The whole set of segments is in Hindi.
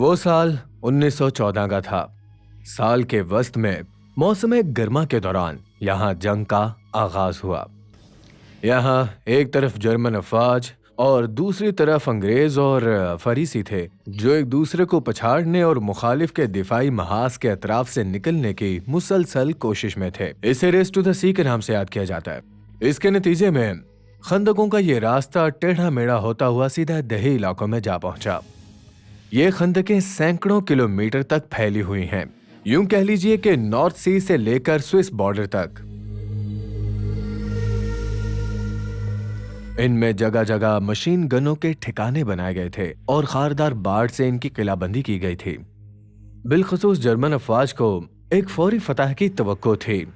वो साल 1914 का था। साल के वस्त में मौसम गर्मा के दौरान यहाँ जंग का आगाज हुआ। यहाँ एक तरफ जर्मन अफवाज और दूसरी तरफ अंग्रेज और फरीसी थे, जो एक दूसरे को पछाड़ने और मुखालिफ के दिफाई महाज के अतराफ से निकलने की मुसलसल कोशिश में थे। इसे रेस टू द सी के नाम से याद किया जाता है। इसके नतीजे में खंदकों का ये रास्ता टेढ़ा मेढ़ा होता हुआ सीधा दही इलाकों में जा पहुंचा। ये खंदकें सैकड़ों किलोमीटर तक फैली हुई हैं। यूं कह लीजिए कि नॉर्थ सी से लेकर स्विस बॉर्डर तक। इनमें जगह जगह मशीन गनों के ठिकाने बनाए गए थे और खारदार बाढ़ से इनकी किलाबंदी की गई थी। बिलखसूस जर्मन अफवाज को एक फौरी फतह की तवक्को थी,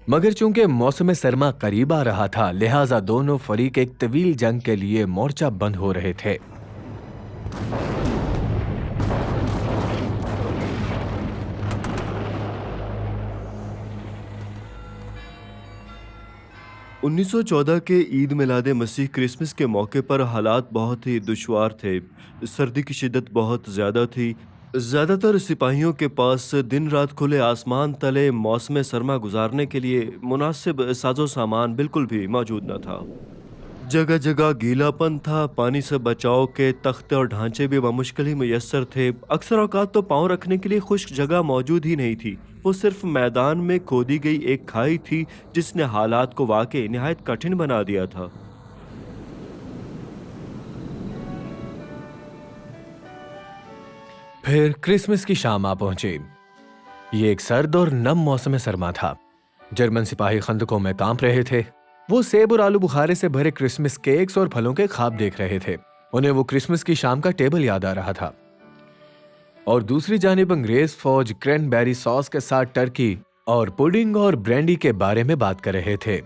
मगर चूंकि मौसम सरमा करीब आ रहा था, लिहाजा दोनों फरीक एक तवील जंग के लिए मोर्चा बंद हो रहे थे। 1914 के ईद मिलाद मसीह क्रिसमस के मौके पर हालात बहुत ही दुश्वार थे। सर्दी की शिद्दत बहुत ज़्यादा थी। ज़्यादातर सिपाहियों के पास दिन रात खुले आसमान तले मौसम सरमा गुजारने के लिए मुनासिब साजो सामान बिल्कुल भी मौजूद न था। जगह जगह गीलापन था, पानी से बचाव के तख्ते और ढांचे भी बमुश्किल ही मुयस्सर थे। अक्सर औकात तो पाँव रखने के लिए खुश्क जगह मौजूद ही नहीं थी। वो सिर्फ मैदान में खोदी गई एक खाई थी, जिसने हालात को वाकई निहायत कठिन बना दिया था। फिर क्रिसमस की शाम आ पहुंची। ये एक सर्द और नम मौसम सरमा था। जर्मन सिपाही खंदकों में कांप रहे थे। वो सेब और आलू बुखारे से भरे क्रिसमस केक्स और फलों के ख्वाब देख रहे थे। उन्हें वो क्रिसमस की शाम का टेबल याद आ रहा था। और दूसरी जानिब अंग्रेज फौज क्रैनबेरी सॉस के साथ टर्की और पुडिंग और ब्रांडी के बारे में बात कर रहे थे।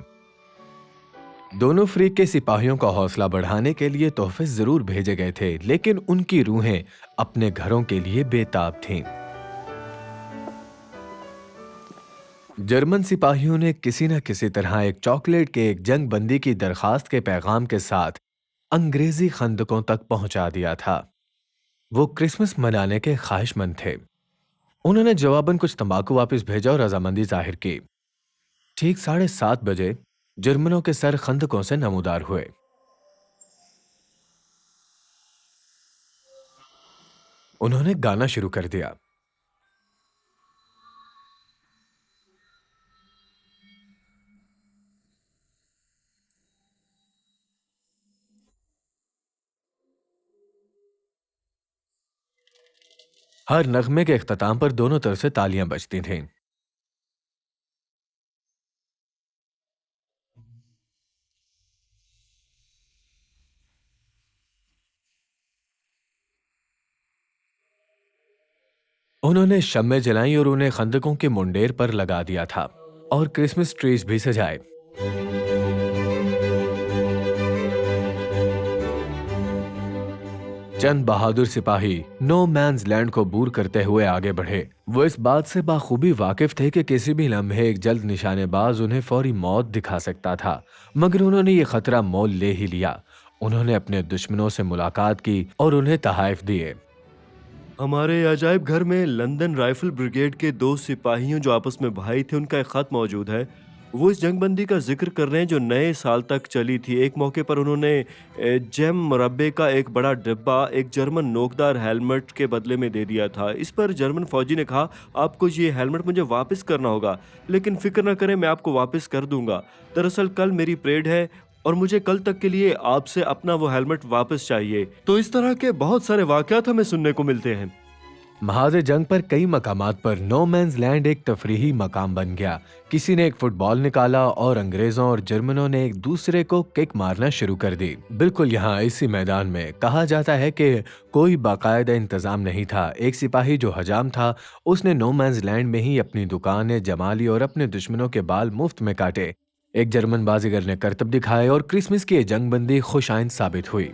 दोनों फ्रीक के सिपाहियों का हौसला बढ़ाने के लिए तोहफे जरूर भेजे गए थे, लेकिन उनकी रूहें अपने घरों के लिए बेताब थीं। जर्मन सिपाहियों ने किसी न किसी तरह एक चॉकलेट केक जंग बंदी की दरखास्त के पैगाम के साथ अंग्रेजी खंदकों तक पहुंचा दिया था। वो क्रिसमस मनाने के ख्वाहिशमंद थे। उन्होंने जवाबन कुछ तंबाकू वापस भेजा और रजामंदी जाहिर की। ठीक 7:30 बजे जर्मनों के सर खंदकों से नमूदार हुए। उन्होंने गाना शुरू कर दिया। हर नगमे के इख्तिताम पर दोनों तरफ से तालियां बजती थीं। उन्होंने शम्में जलाई और उन्हें खंदकों के मुंडेर पर लगा दिया था और क्रिसमस ट्रीज भी सजाए। चंद बहादुर सिपाही नो मैन्स लैंड को बूर करते हुए आगे बढ़े। वो इस बात से बाखूबी वाकिफ थे कि किसी भी लम्हे एक जल्द निशानेबाज उन्हें फौरी मौत दिखा सकता था, मगर उन्होंने ये खतरा मोल ले ही लिया। उन्होंने अपने दुश्मनों से मुलाकात की और उन्हें तहाइफ दिए। हमारे अजायब घर में लंदन राइफल ब्रिगेड के दो सिपाहियों जो आपस में भाई थे, उनका एक खत मौजूद है। वो इस जंगबंदी का जिक्र कर रहे हैं जो नए साल तक चली थी। एक मौके पर उन्होंने जैम मुरब्बे का एक बड़ा डिब्बा एक जर्मन नोकदार हेलमेट के बदले में दे दिया था। इस पर जर्मन फौजी ने कहा, आपको ये हेलमेट मुझे वापस करना होगा, लेकिन फिक्र न करें, मैं आपको वापस कर दूंगा। दरअसल कल मेरी परेड है और मुझे कल तक के लिए आपसे अपना वो हेलमेट वापस चाहिए। तो इस तरह के बहुत सारे वाकयात हमें सुनने को मिलते हैं। महाज जंग पर कई मकामात पर नो मैन्स लैंड एक तफरीही मकाम बन गया। किसी ने एक फुटबॉल निकाला और अंग्रेजों और जर्मनों ने एक दूसरे को किक मारना शुरू कर दी। बिल्कुल यहाँ इसी मैदान में कहा जाता है कि कोई बाकायदा इंतजाम नहीं था। एक सिपाही जो हजाम था, उसने नो मैन्स लैंड में ही अपनी दुकानें जमा ली और अपने दुश्मनों के बाल मुफ्त में काटे। एक जर्मन बाजीगर ने करतब दिखाए और क्रिसमस की जंगबंदी खुशाइंद साबित हुई।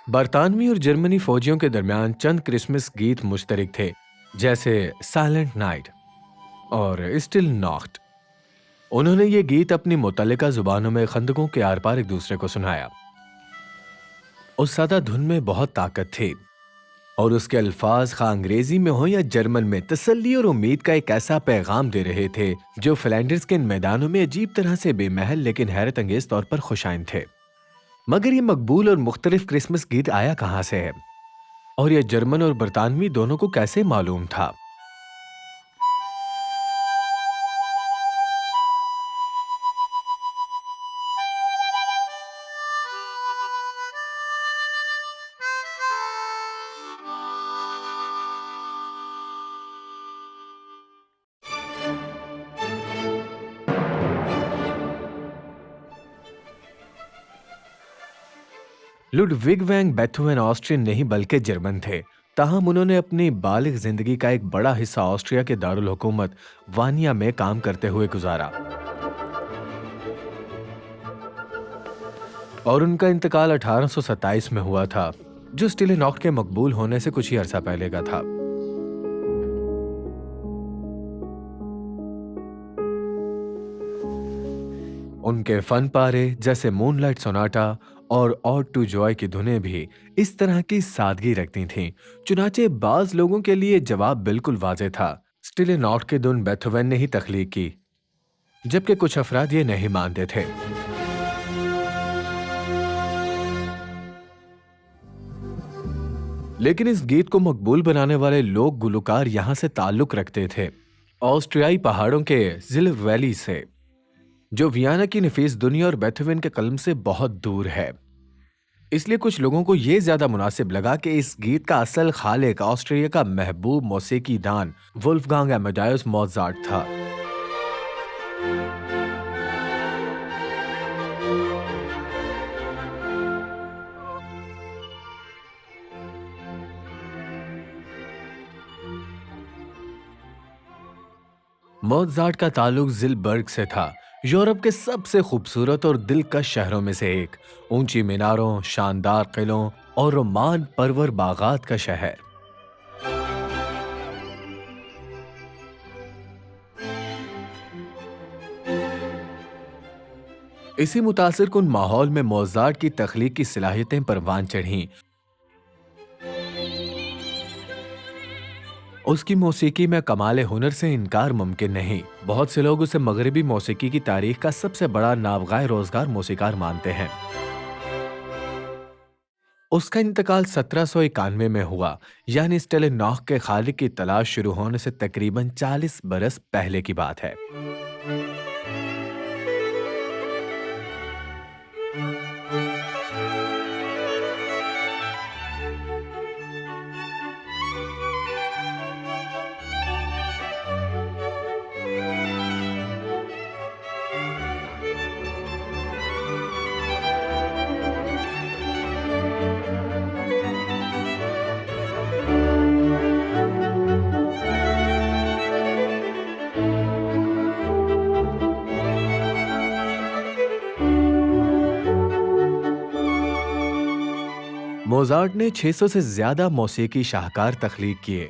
बरतानवी और जर्मनी फौजियों के दरमियान चंद क्रिसमस गीत मुश्तरक थे, जैसे साइलेंट नाइट और स्टिल नॉट। उन्होंने ये गीत अपनी मुतल्लिका जुबानों में खंदकों के आर पार एक दूसरे को सुनाया। उस सादा धुन में बहुत ताकत थी और उसके अल्फाज खा अंग्रेजी में हो या जर्मन में तसल्ली और उम्मीद का एक ऐसा पैगाम दे रहे थे जो फ्लैंडर्स के इन मैदानों में अजीब तरह से बेमहल लेकिन हैरत अंगेज तौर पर खुशाइन थे। मगर ये मकबूल और मुख्तलिफ क्रिसमस गीत आया कहां से है और यह जर्मन और बरतानवी दोनों को कैसे मालूम था? लुडविग वैन बेथोवन ऑस्ट्रियन नहीं बल्कि जर्मन थे। ताहम उन्होंने अपनी बालिग जिंदगी का एक बड़ा हिस्सा ऑस्ट्रिया के दारुल हुकूमत वानिया में काम करते हुए गुजारा और उनका इंतकाल 1827 में हुआ था, जो स्टिलेनॉक्ट के मकबूल होने से कुछ ही अरसा पहले का था। उनके फन पारे जैसे मूनलाइट सोनाटा और ऑड टू जॉय की धुनें भी इस तरह की सादगी रखती थीं। चुनाचे बाज लोगों के लिए जवाब बिल्कुल वाज़ेह था, स्टिलेनॉक्ट की धुन बेथोवन ने ही तख्लीक की, जबकि कुछ अफराद ये नहीं मानते थे। लेकिन इस गीत को मकबूल बनाने वाले लोग गुलकार यहां से ताल्लुक रखते थे, ऑस्ट्रियाई पहाड़ों के जिल्व वैली से, जो वियना की नफीस दुनिया और बेथोवन के कलम से बहुत दूर है। इसलिए कुछ लोगों को यह ज्यादा मुनासिब लगा कि इस गीत का असल खालिक ऑस्ट्रिया का महबूब मौसीकी दान वुल्फगांग एमेडायस मोजार्ट था। मोजार्ट का ताल्लुक जिलबर्ग से था, यूरोप के सबसे खूबसूरत और दिलकश शहरों में से एक, ऊंची मीनारों, शानदार किलों और रोमान परवर बागात का शहर। इसी मुतासिर कुन माहौल में मोजार्ट की तख्लीक की सलाहियतें परवान चढ़ीं। उसकी मौसीकी में कमाल हुनर से इनकार मुमकिन नहीं। बहुत से लोग उसे मगरबी मौसीकी की तारीख का सबसे बड़ा नाबगाए रोजगार मौसीकार मानते हैं। उसका इंतकाल 1791 में हुआ, यानी स्टेलेनॉक के खालिक की तलाश शुरू होने से तकरीबन 40 बरस पहले की बात है। मोजार्ट ने 600 से ज्यादा मौसीकी शाहकार तख्लीक किए।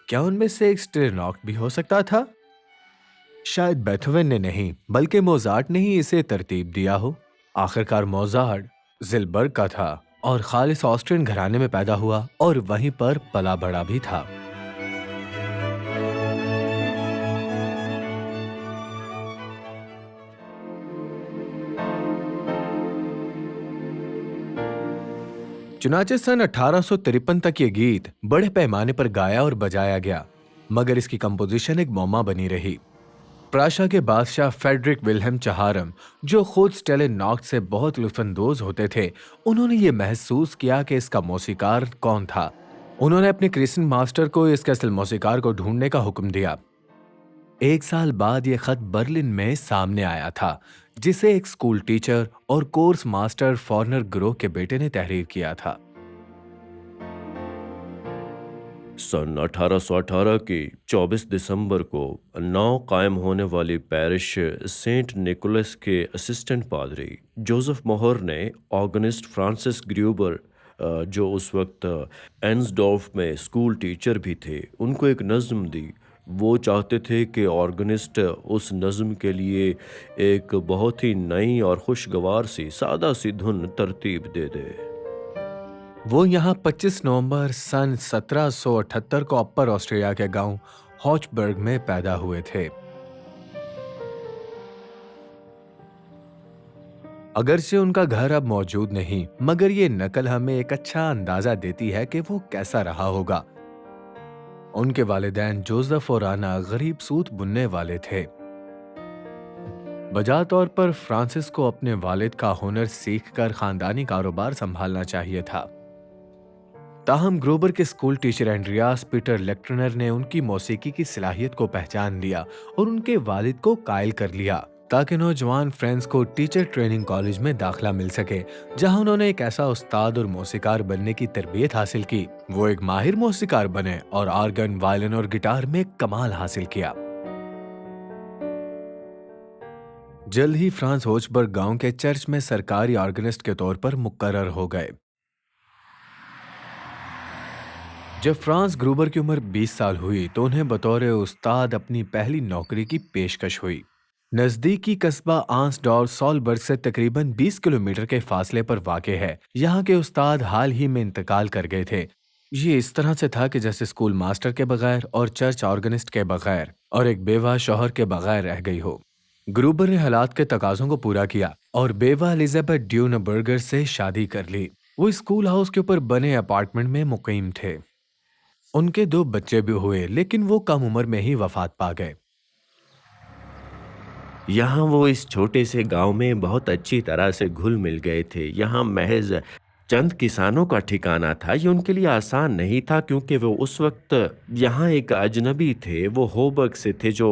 क्या उनमें से एक स्टेलेनॉक भी हो सकता था? शायद बेथोवन ने नहीं, बल्कि मोजार्ट ने ही इसे तरतीब दिया हो। आखिरकार मोजार्ट जिलबर्ग का था और खालिस ऑस्ट्रियन घराने में पैदा हुआ और वहीं पर पला बड़ा भी था। चुनाचे सन 1853 तक ये गीत बड़े पैमाने पर गाया और बजाया गया, मगर इसकी कंपोजिशन एक मौमा बनी रही। प्राशा के बादशाह फेडरिक विल्हेम चहारम, जो खुद स्टेलेनॉक्ट से बहुत लुत्फानंदोज होते थे, उन्होंने ये महसूस किया कि इसका मौसीकार कौन था। उन्होंने अपने क्रिस्टन मास्टर को इसके असल मौसीकार को ढूंढने का हुक्म दिया। 1 साल बाद यह खत बर्लिन में सामने आया था, जिसे एक स्कूल टीचर और कोर्स मास्टर फॉरनर ग्रोह के बेटे ने तहरीर किया था। सन 1818 की 24 दिसंबर को नौ कायम होने वाली पैरिश सेंट निकोलस के असिस्टेंट पादरी जोसेफ मोहर ने ऑर्गेनिस्ट फ्रांसिस ग्रूबर जो उस वक्त एन्सडॉर्फ में स्कूल टीचर भी थे, उनको एक नज़्म दी। वो चाहते थे कि ऑर्गेनिस्ट उस नज़्म के लिए एक बहुत ही नई और खुशगवार सी सादा सी धुन तरतीब दे दे। वो यहाँ 25 नवंबर सन 1778 को अपर ऑस्ट्रिया के गांव हॉचबर्ग में पैदा हुए थे। अगरचे उनका घर अब मौजूद नहीं, मगर ये नकल हमें एक अच्छा अंदाजा देती है कि वो कैसा रहा होगा। उनके वालिदैन जोसेफ और आना गरीब सूत बुनने वाले थे। बजा तौर पर फ्रांसिस को अपने वालिद का हुनर सीखकर खानदानी कारोबार संभालना चाहिए था। ताहम ग्रोबर के स्कूल टीचर एंड्रियास पीटर लेक्टनर ने उनकी मौसीकी की सलाहियत को पहचान लिया और उनके वालिद को कायल कर लिया ताकि नौजवान फ्रेंड्स को टीचर ट्रेनिंग कॉलेज में दाखिला मिल सके, जहां उन्होंने एक ऐसा उस्ताद और मौसीकार बनने की तरबियत हासिल की। वो एक माहिर मौसीकार बने और ऑर्गन, वायलिन और गिटार में कमाल हासिल किया। जल्द ही फ्रांस होचबर्ग गांव के चर्च में सरकारी ऑर्गेनिस्ट के तौर पर मुकर्रर हो गए। जब फ्रांस ग्रूबर की उम्र 20 साल हुई तो उन्हें बतौर उस्ताद अपनी पहली नौकरी की पेशकश हुई। नजदीकी कस्बा आंसडॉर्फ सॉलबर्ग से तकरीबन 20 किलोमीटर के फासले पर वाक़ है। यहाँ के उस्ताद हाल ही में इंतकाल कर गए थे। ये इस तरह से था कि जैसे स्कूल मास्टर के बगैर और चर्च ऑर्गेनिस्ट के बगैर और एक बेवा शौहर के बगैर रह गई हो। ग्रूबर ने हालात के तकाजों को पूरा किया और बेवा एलिजाबेथ ड्यूनबर्गर से शादी कर ली। वो स्कूल हाउस के ऊपर बने अपार्टमेंट में मुकीम थे। उनके 2 बच्चे भी हुए, लेकिन वो कम उम्र में ही वफात पा गए। यहाँ वो इस छोटे से गांव में बहुत अच्छी तरह से घुल मिल गए थे। यहाँ महज चंद किसानों का ठिकाना था। ये उनके लिए आसान नहीं था क्योंकि वो उस वक्त यहाँ एक अजनबी थे। वो होबर्ग से थे जो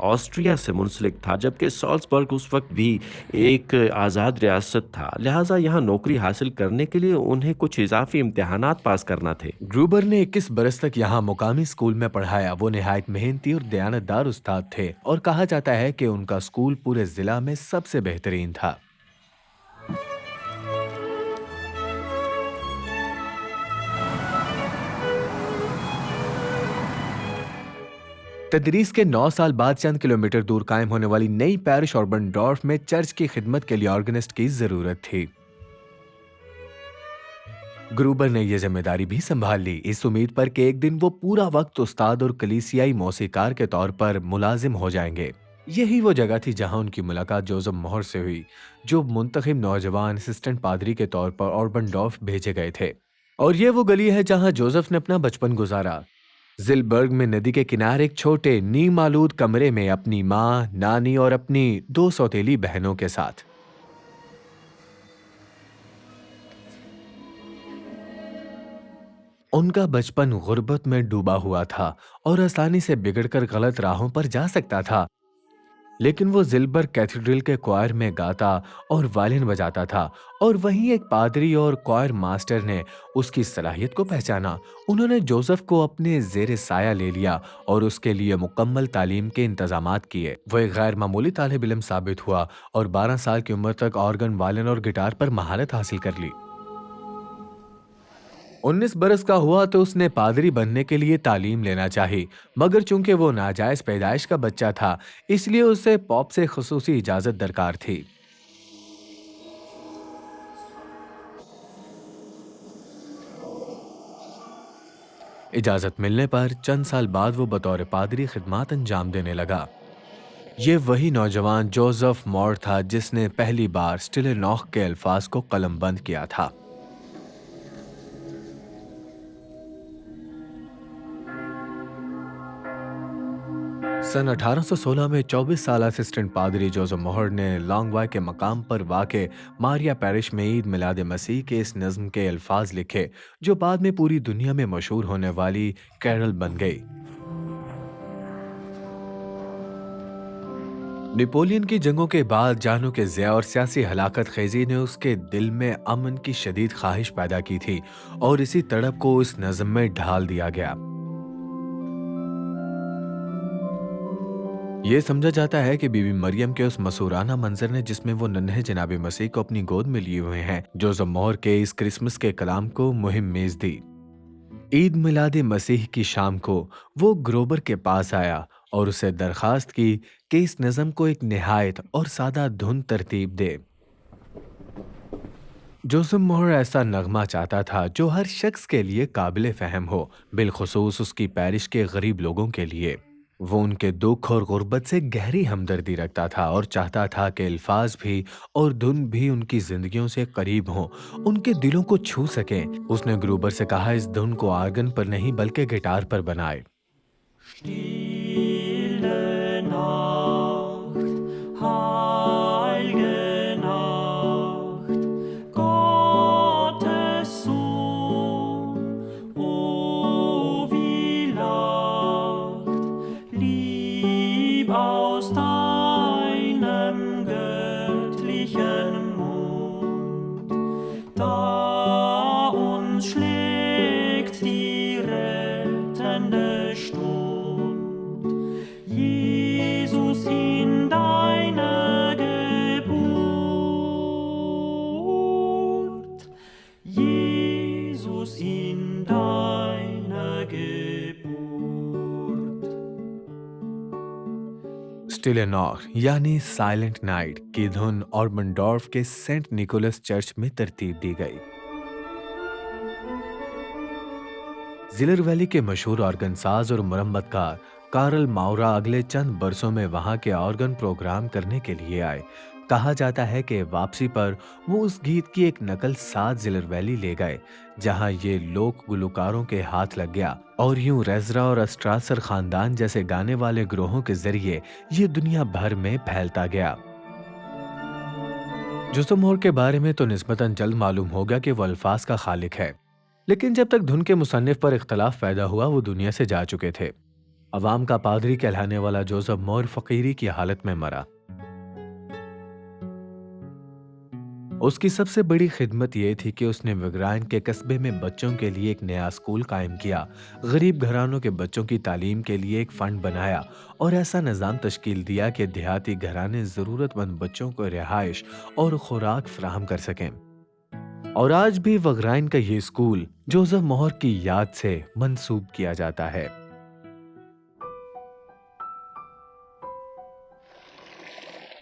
ऑस्ट्रिया से मुंसलिक था, जबकि सॉल्सबर्ग उस वक्त भी एक आज़ाद रियासत था। लिहाजा यहाँ नौकरी हासिल करने के लिए उन्हें कुछ इजाफी इम्तिहानात पास करना थे। ग्रूबर ने 21 बरस तक यहाँ मुकामी स्कूल में पढ़ाया। वो निहायत मेहनती और दयानतदार उस्ताद थे और कहा जाता है कि उनका स्कूल पूरे जिला में सबसे बेहतरीन था। तदरीस के 9 साल बाद चंद किलोमीटर दूर कायम होने वाली नई पैरिश ऑर्बनडॉर्फ में चर्च की खिदमत के लिए ऑर्गेनिस्ट की जरूरत थी। ग्रूबर ने यह जिम्मेदारी भी संभाल ली, इस उम्मीद पर कि एक दिन वो पूरा वक्त उस्ताद और कलीसियाई मौसीकार के तौर पर मुलाजिम हो जाएंगे। यही वो जगह थी जहां उनकी मुलाकात जोसेफ मोहर से हुई, जो मुंतखब नौजवान असिस्टेंट पादरी के तौर पर ऑर्बनडॉर्फ भेजे गए थे। और ये वो गली है जहां जोसेफ ने अपना बचपन गुजारा। जिलबर्ग में नदी के किनारे एक छोटे नीम आलूद कमरे में अपनी माँ, नानी और अपनी 2 सौतेली बहनों के साथ। उनका बचपन गुर्बत में डूबा हुआ था और आसानी से बिगड़कर गलत राहों पर जा सकता था, लेकिन वो जिलबर्ग कैथेड्रल के क्वायर में गाता और वायलिन बजाता था और वहीं एक पादरी और क्वायर मास्टर ने उसकी सलाहियत को पहचाना। उन्होंने जोसेफ को अपने जेर साया ले लिया और उसके लिए मुकम्मल तालीम के इंतजामात किए। वो एक गैर मामूली तालिब इल्म साबित हुआ और 12 साल की उम्र तक ऑर्गन, वायलिन और गिटार पर महारत हासिल कर ली। 19 बरस का हुआ तो उसने पादरी बनने के लिए तालीम लेना चाही, मगर चूंकि वो नाजायज पैदाइश का बच्चा था, इसलिए उसे पॉप से खुसूसी इजाजत दरकार थी। इजाजत मिलने पर चंद साल बाद वो बतौर पादरी खिदमात अंजाम देने लगा। ये वही नौजवान जोसेफ मॉर था जिसने पहली बार स्टिले नॉख के अल्फाज को कलमबंद किया था। सन 1816 में 24 साल असिस्टेंट पादरी जोसेफ मोहर ने लॉन्गवाई के मकाम पर वाक़े मारिया पैरिश में ईद मिलाद मसीह के इस नज़्म के अल्फाज लिखे, जो बाद में पूरी दुनिया में मशहूर होने वाली कैरल बन गई। नेपोलियन की जंगों के बाद जानों के ज़िया और सियासी हलाकत खेजी ने उसके दिल में अमन की शदीद ख्वाहिश पैदा की थी और इसी तड़प को इस नज़्म में ढाल दिया गया। ये समझा जाता है कि बीबी मरियम के उस मसूराना मंजर ने जिसमें वो नन्हे जनाबे मसीह को अपनी गोद में लिए हुए हैं, जोसेफ मोहर के इस क्रिसमस के कलाम को मुहिम मेज दी। ईद मिलाद मसीह की शाम को वो ग्रोबर के पास आया और उसे दरखास्त की कि इस नज़म को एक निहायत और सादा धुन तरतीब दे। जोसेफ मोहर ऐसा नगमा चाहता था जो हर शख्स के लिए काबिल फ़हम हो, बिलखुसूस उसकी पैरिश के गरीब लोगों के लिए। वो उनके दुख और गुर्बत से गहरी हमदर्दी रखता था और चाहता था कि अल्फाज भी और धुन भी उनकी जिंदगियों से करीब हों, उनके दिलों को छू सकें। उसने ग्रूबर से कहा इस धुन को आर्गन पर नहीं बल्कि गिटार पर बनाए। Stille Nacht, heilige Nacht, Gottes Sohn, o wie lacht, Lieb aus deinem göttlichen Mund, da uns schlägt die rettende Stund. Jesus in deiner Geburt, Jesus in deiner Geburt. Still nor यानी साइलेंट नाइट की धुन ऑर्बनडॉर्फ के सेंट निकोलस चर्च में तरतीब दी गई। जिलर वैली के मशहूर ऑर्गन साज और मुरम्मतकार कार्ल माउरा अगले चंद बरसों में वहां के ऑर्गन प्रोग्राम करने के लिए आए। कहा जाता है कि वापसी पर वो उस गीत की एक नकल साथ जिलर वैली ले गए जहां ये लोक गुलकारों के हाथ लग गया और यूं रेजरा और अस्ट्रासर खानदान जैसे गाने वाले ग्रोहों के जरिए ये दुनिया भर में फैलता गया। जोसेफ मोहर के बारे में तो निस्बतन जल्द मालूम हो गया कि वो अल्फाज का खालिक है, लेकिन जब तक धुन के मुसन्निफ पर इख्तलाफ पैदा हुआ वो दुनिया से जा चुके थे। अवाम का पादरी कहलाने वाला जोसेफ मोहर फकीरी की हालत में मरा। उसकी सबसे बड़ी खिदमत यह थी कि उसने विग्राइन के कस्बे में बच्चों के लिए एक नया स्कूल कायम किया, गरीब घरानों के बच्चों की तालीम के लिए एक फंड बनाया और ऐसा निज़ाम तश्कील दिया कि देहाती घराने ज़रूरतमंद बच्चों को रिहाइश और खुराक फराहम कर सकें। और आज भी वग्राइन का ये स्कूल जोसेफ मोहर की याद से मंसूब किया जाता है।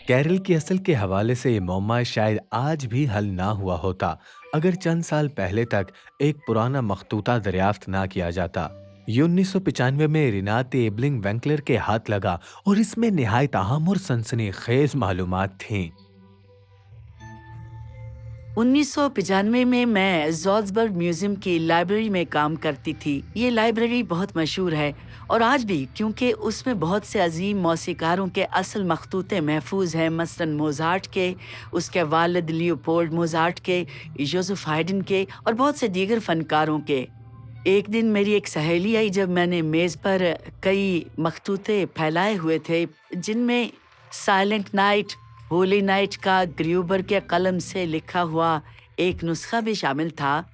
कैरल की असल के हवाले से ये मौमा शायद आज भी हल ना हुआ होता अगर चंद साल पहले तक एक पुराना मखतूता दरियाफ्त ना किया जाता। ये 1995 में रिनाते एबलिंग वेंकलर के हाथ लगा और इसमें निहायत अहम और सनसनीखेज मालूमात थीं। 1995 में मैं ज़ाल्ज़बर्ग म्यूज़ियम की लाइब्रेरी में काम करती थी। ये लाइब्रेरी बहुत मशहूर है और आज भी, क्योंकि उसमें बहुत से अजीम मौसीकारों के असल मखतूते महफूज हैं, मसलन मोज़ार्ट के, उसके वालिद लियोपोल्ड मोज़ार्ट के, जोसेफ हायडन के और बहुत से दीगर फ़नकारों के। एक दिन मेरी एक सहेली आई जब मैंने मेज़ पर कई मखतूते फैलाए हुए थे जिनमें साइलेंट नाइट, होली नाइट का ग्रूबर के कलम से लिखा हुआ एक नुस्खा भी शामिल था।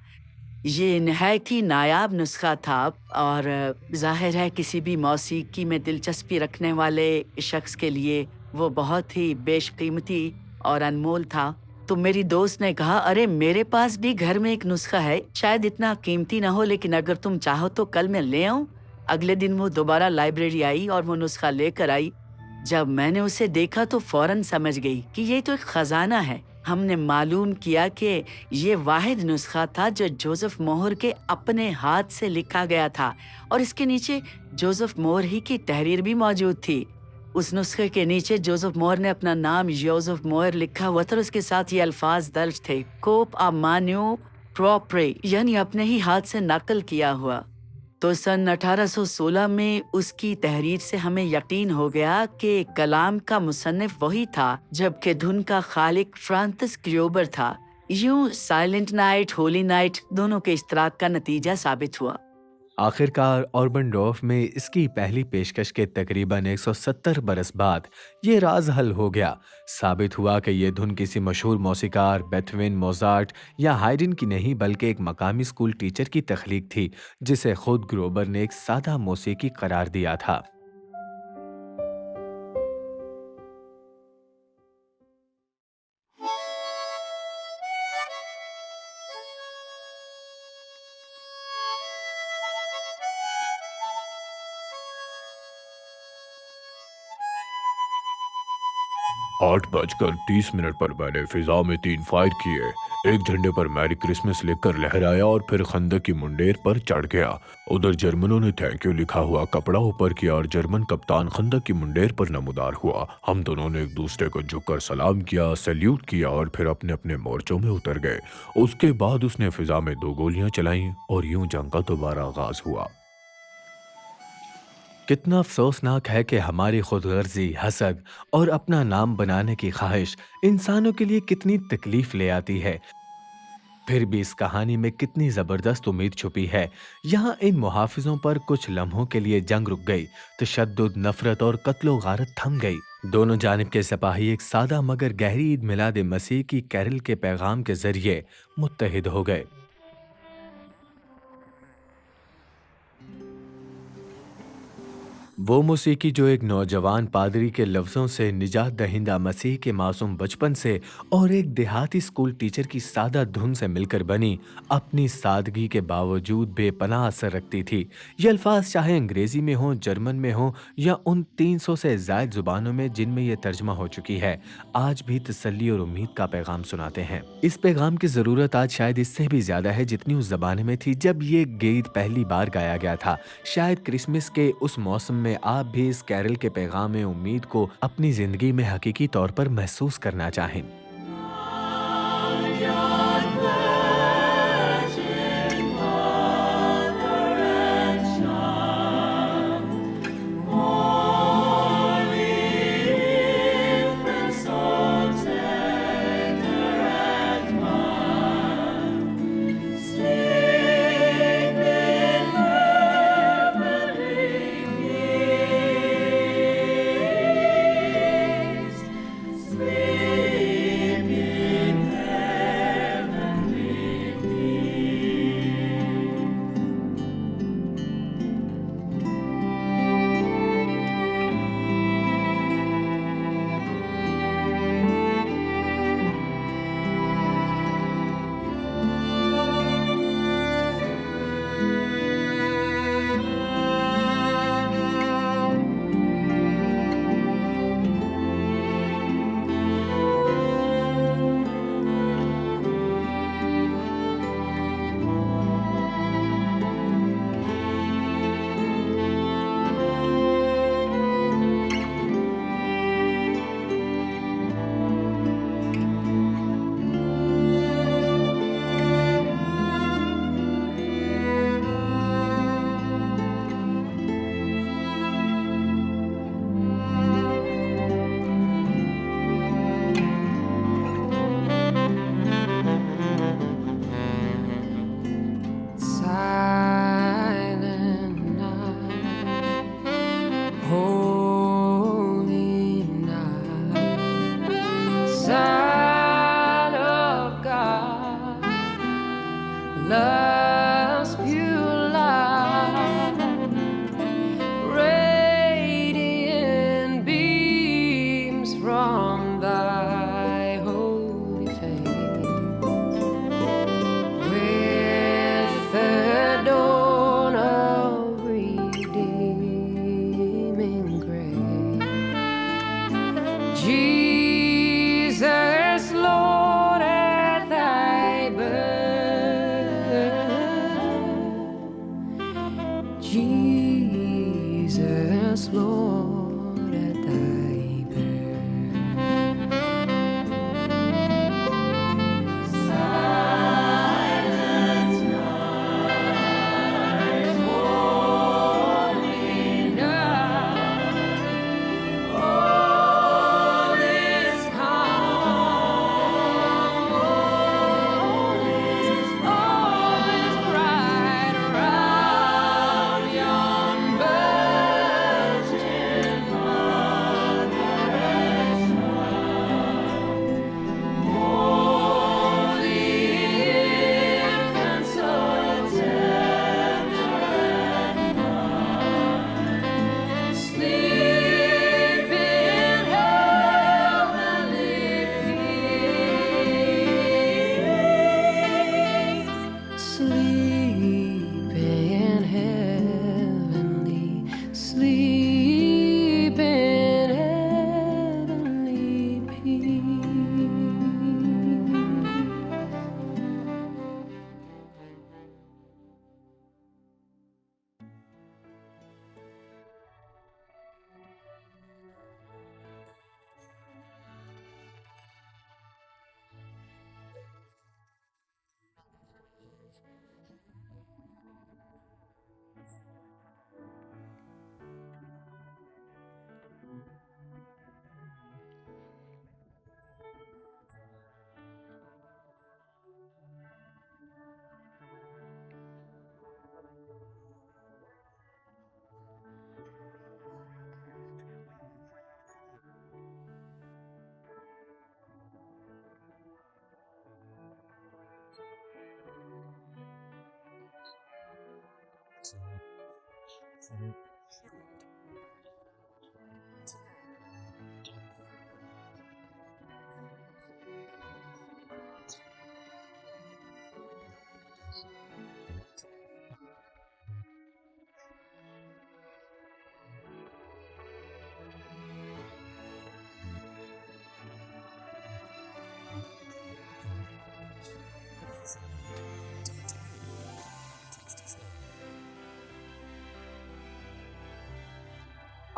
ये नहायत ही नायाब नुस्खा था और जाहिर है किसी भी मौसीकी में दिलचस्पी रखने वाले शख्स के लिए वो बहुत ही बेशकीमती और अनमोल था। तो मेरी दोस्त ने कहा, अरे मेरे पास भी घर में एक नुस्खा है, शायद इतना कीमती ना हो लेकिन अगर तुम चाहो तो कल मैं ले आऊं। अगले दिन वो दोबारा लाइब्रेरी आई और वो नुस्खा लेकर आई। जब मैंने उसे देखा तो फौरन समझ गई कि ये तो एक खजाना है। हमने मालूम किया कि ये वाहिद नुस्खा था जो जोसेफ मोहर के अपने हाथ से लिखा गया था और इसके नीचे जोसेफ मोहर ही की तहरीर भी मौजूद थी। उस नुस्खे के नीचे जोसेफ मोहर ने अपना नाम जोसेफ मोहर लिखा हुआ था और उसके साथ ये अल्फाज दर्ज थे, कोप आ मान्यो प्रोप्रे, यानी अपने ही हाथ से नकल किया हुआ। तो सन 1816 में उसकी तहरीर से हमें यकीन हो गया कि कलाम का मुसन्निफ वही था जबकि धुन का खालिक फ्रांसिस ग्रूबर था। यूं साइलेंट नाइट, होली नाइट दोनों के इश्तराक का नतीजा साबित हुआ। आखिरकार ऑर्बनडॉर्फ में इसकी पहली पेशकश के तकरीबन 170 बरस बाद ये राज हल हो गया। साबित हुआ कि ये धुन किसी मशहूर मौसीकार बेथवेन, मोज़ार्ट या हायडन की नहीं बल्कि एक मकामी स्कूल टीचर की तख्लीक थी जिसे खुद ग्रूबर ने एक सादा मौसीकी करार दिया था। 8:30 पर मैंने फिजा में 3 फायर किए। एक झंडे पर मैरी क्रिसमस लिखकर लहराया और फिर खंदक की मुंडेर पर चढ़ गया। उधर जर्मनों ने थैंक यू लिखा हुआ कपड़ा ऊपर किया और जर्मन कप्तान खंदक की मुंडेर पर नमूदार हुआ। हम दोनों ने एक दूसरे को झुककर सलाम किया, सैल्यूट किया और फिर अपने अपने मोर्चों में उतर गए। उसके बाद उसने फिजा में 2 गोलियां चलाईं और यूं जंग का दोबारा आगाज हुआ। कितना अफसोसनाक है कि हमारी खुदगर्जी, हसद और अपना नाम बनाने की ख्वाहिश इंसानों के लिए कितनी तकलीफ ले आती है। फिर भी इस कहानी में कितनी जबरदस्त उम्मीद छुपी है। यहाँ इन मुहाफिजों पर कुछ लम्हों के लिए जंग रुक गई, तशद्दुद, नफरत और कत्लो गारत थम गई। दोनों जानिब के सिपाही एक सादा मगर गहरी ईद मिलाद मसीह की कैरल के पैगाम के जरिए मुत्तहिद हो गए। वो मौसीकी जो एक नौजवान पादरी के लफ्ज़ों से, निजात दहिंदा मसीह के मासूम बचपन से और एक देहाती स्कूल टीचर की सादा धुन से मिलकर बनी, अपनी सादगी के बावजूद बेपनाह असर रखती थी। ये अल्फाज चाहे अंग्रेज़ी में हों, जर्मन में हों या उन 300 से ज़ायद ज़ुबानों में जिनमें ये तर्जमा हो चुकी है, आज भी तसल्ली और उम्मीद का पैगाम सुनाते हैं। इस पैगाम की ज़रूरत आज शायद इससे भी ज़्यादा है जितनी उस ज़माने में थी जब ये गीत पहली बार गाया गया था। शायद क्रिसमस के उस मौसम में आप भी इस कैरल के पैगाम उम्मीद को अपनी जिंदगी में हकीकी तौर पर महसूस करना चाहें।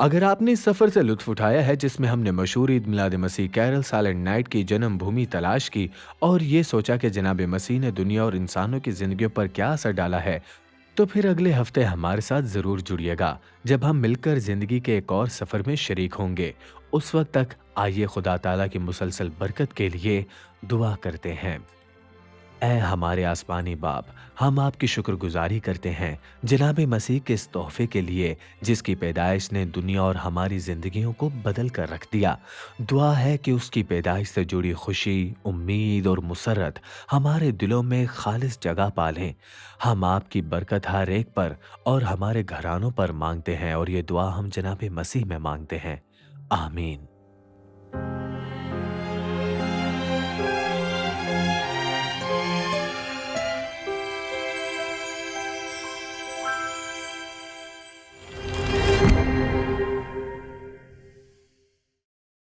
अगर आपने इस सफर से लुत्फ उठाया है जिसमें हमने मशहूर ईद मिलाद मसीह कैरल साइलेंट नाइट की जन्मभूमि तलाश की और ये सोचा कि जनाब मसीह ने दुनिया और इंसानों की जिंदगियों पर क्या असर डाला है, तो फिर अगले हफ्ते हमारे साथ जरूर जुड़िएगा जब हम मिलकर जिंदगी के एक और सफर में शरीक होंगे। उस वक्त तक आइए खुदा ताला की मुसलसल बरकत के लिए दुआ करते हैं। ऐ हमारे आसमानी बाप, हम आपकी शुक्रगुजारी करते हैं जनाब मसीह के इस तोहफे के लिए जिसकी पैदाइश ने दुनिया और हमारी जिंदगियों को बदल कर रख दिया। दुआ है कि उसकी पैदाइश से जुड़ी खुशी, उम्मीद और मुसर्रत हमारे दिलों में खालिस जगह पालें। हम आपकी बरकत हर एक पर और हमारे घरानों पर मांगते हैं और ये दुआ हम जनाब मसीह में मांगते हैं। आमीन।